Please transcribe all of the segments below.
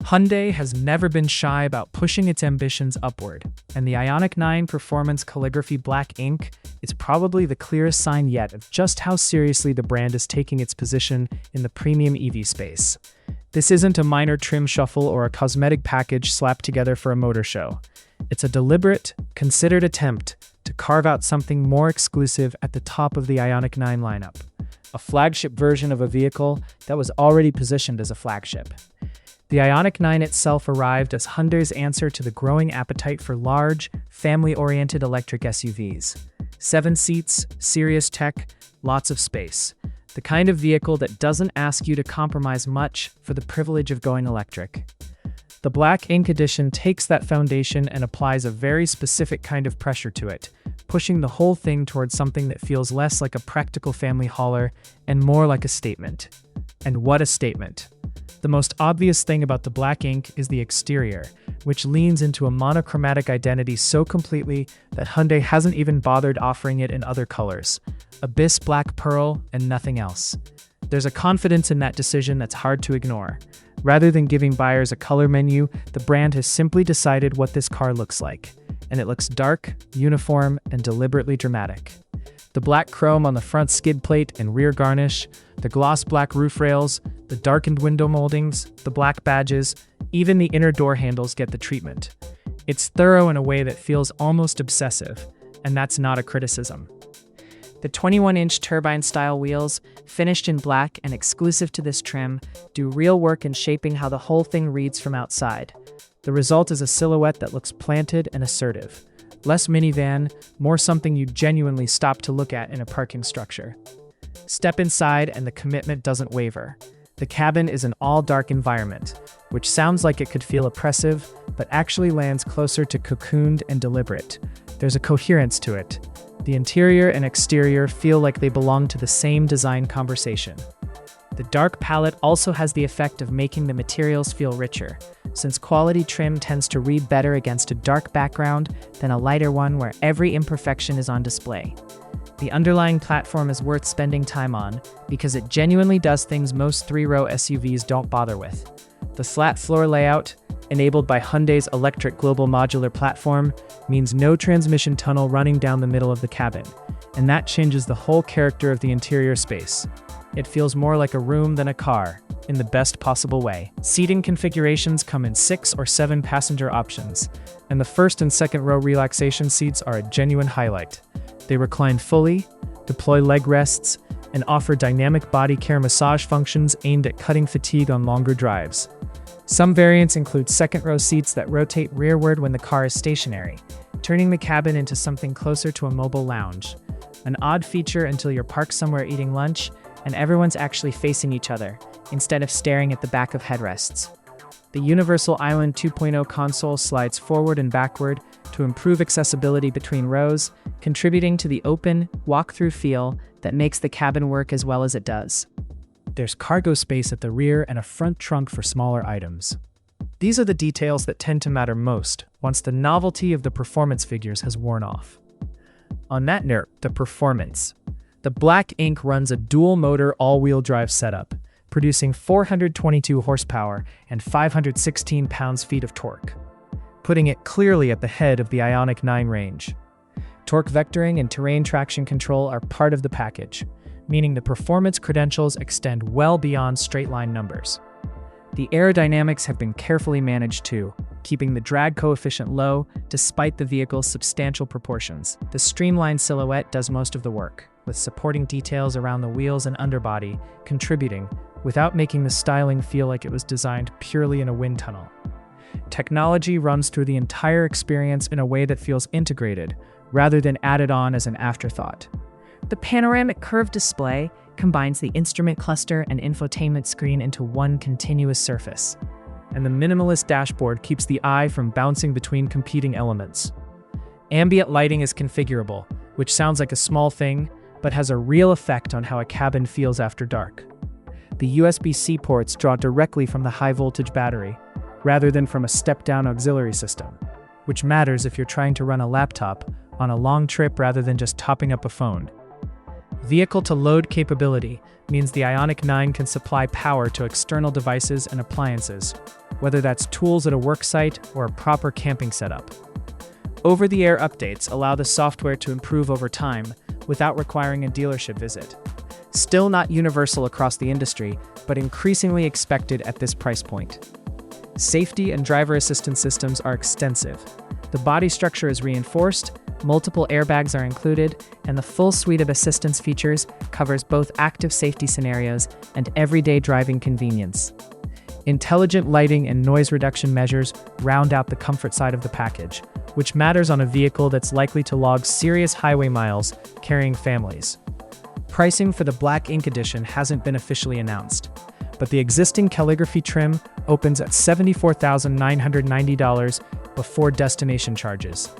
Hyundai has never been shy about pushing its ambitions upward, and the Ioniq 9 Performance Calligraphy Black Ink is probably the clearest sign yet of just how seriously the brand is taking its position in the premium EV space. This isn't a minor trim shuffle or a cosmetic package slapped together for a motor show. It's a deliberate, considered attempt to carve out something more exclusive at the top of the Ioniq 9 lineup, a flagship version of a vehicle that was already positioned as a flagship. The Ioniq 9 itself arrived as Hyundai's answer to the growing appetite for large, family-oriented electric SUVs. 7 seats, serious tech, lots of space. The kind of vehicle that doesn't ask you to compromise much for the privilege of going electric. The Black Ink edition takes that foundation and applies a very specific kind of pressure to it, pushing the whole thing towards something that feels less like a practical family hauler and more like a statement. And what a statement! The most obvious thing about the Black Ink is the exterior, which leans into a monochromatic identity so completely that Hyundai hasn't even bothered offering it in other colors. Abyss black pearl and nothing else. There's a confidence in that decision that's hard to ignore. Rather than giving buyers a color menu, the brand has simply decided what this car looks like. And it looks dark, uniform, and deliberately dramatic. The black chrome on the front skid plate and rear garnish, the gloss black roof rails, the darkened window moldings, the black badges, even the inner door handles get the treatment. It's thorough in a way that feels almost obsessive, and that's not a criticism. The 21-inch turbine-style wheels, finished in black and exclusive to this trim, do real work in shaping how the whole thing reads from outside. The result is a silhouette that looks planted and assertive. Less minivan, more something you genuinely stop to look at in a parking structure. Step inside and the commitment doesn't waver. The cabin is an all-dark environment, which sounds like it could feel oppressive, but actually lands closer to cocooned and deliberate. There's a coherence to it. The interior and exterior feel like they belong to the same design conversation. The dark palette also has the effect of making the materials feel richer, since quality trim tends to read better against a dark background than a lighter one where every imperfection is on display. The underlying platform is worth spending time on because it genuinely does things most three-row SUVs don't bother with. The flat floor layout, enabled by Hyundai's electric global modular platform, means no transmission tunnel running down the middle of the cabin, and that changes the whole character of the interior space. It feels more like a room than a car, in the best possible way. Seating configurations come in 6 or 7 passenger options, and the first and second row relaxation seats are a genuine highlight. They recline fully, deploy leg rests, and offer dynamic body care massage functions aimed at cutting fatigue on longer drives. Some variants include second row seats that rotate rearward when the car is stationary, turning the cabin into something closer to a mobile lounge. An odd feature until you're parked somewhere eating lunch and everyone's actually facing each other, instead of staring at the back of headrests. The Universal Island 2.0 console slides forward and backward to improve accessibility between rows, contributing to the open, walk-through feel that makes the cabin work as well as it does. There's cargo space at the rear and a front trunk for smaller items. These are the details that tend to matter most once the novelty of the performance figures has worn off. On that note, the performance. The Black Ink runs a dual-motor all-wheel drive setup, producing 422 horsepower and 516 pounds-feet of torque, putting it clearly at the head of the Ioniq 9 range. Torque vectoring and terrain traction control are part of the package, meaning the performance credentials extend well beyond straight-line numbers. The aerodynamics have been carefully managed too, keeping the drag coefficient low despite the vehicle's substantial proportions. The streamlined silhouette does most of the work, with supporting details around the wheels and underbody contributing without making the styling feel like it was designed purely in a wind tunnel. Technology runs through the entire experience in a way that feels integrated, rather than added on as an afterthought. The panoramic curved display combines the instrument cluster and infotainment screen into one continuous surface. And the minimalist dashboard keeps the eye from bouncing between competing elements. Ambient lighting is configurable, which sounds like a small thing, but has a real effect on how a cabin feels after dark. The USB-C ports draw directly from the high-voltage battery, rather than from a step-down auxiliary system, which matters if you're trying to run a laptop on a long trip rather than just topping up a phone. Vehicle-to-load capability means the Ioniq 9 can supply power to external devices and appliances, whether that's tools at a work site or a proper camping setup. Over-the-air updates allow the software to improve over time without requiring a dealership visit. Still not universal across the industry, but increasingly expected at this price point. Safety and driver assistance systems are extensive. The body structure is reinforced, multiple airbags are included, and the full suite of assistance features covers both active safety scenarios and everyday driving convenience. Intelligent lighting and noise reduction measures round out the comfort side of the package, which matters on a vehicle that's likely to log serious highway miles carrying families. Pricing for the Black Ink edition hasn't been officially announced, but the existing calligraphy trim opens at $74,990 before destination charges.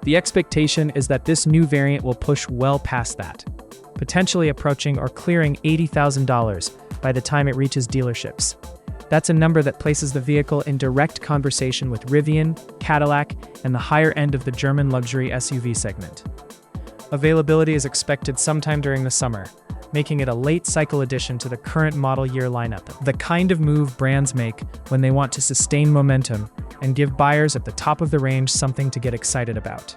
The expectation is that this new variant will push well past that, potentially approaching or clearing $80,000 by the time it reaches dealerships. That's a number that places the vehicle in direct conversation with Rivian, Cadillac, and the higher end of the German luxury SUV segment. Availability is expected sometime during the summer, making it a late cycle addition to the current model year lineup, the kind of move brands make when they want to sustain momentum and give buyers at the top of the range something to get excited about.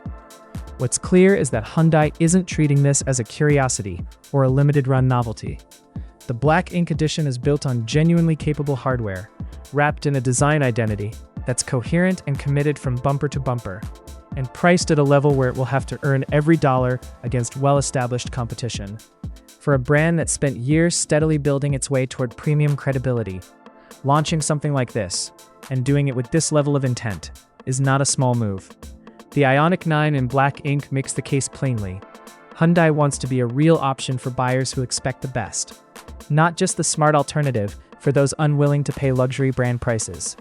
What's clear is that Hyundai isn't treating this as a curiosity or a limited run novelty. The Black Ink edition is built on genuinely capable hardware, wrapped in a design identity that's coherent and committed from bumper to bumper, and priced at a level where it will have to earn every dollar against well-established competition. For a brand that spent years steadily building its way toward premium credibility, launching something like this, and doing it with this level of intent, is not a small move. The Ioniq 9 in Black Ink makes the case plainly. Hyundai wants to be a real option for buyers who expect the best, not just the smart alternative for those unwilling to pay luxury brand prices.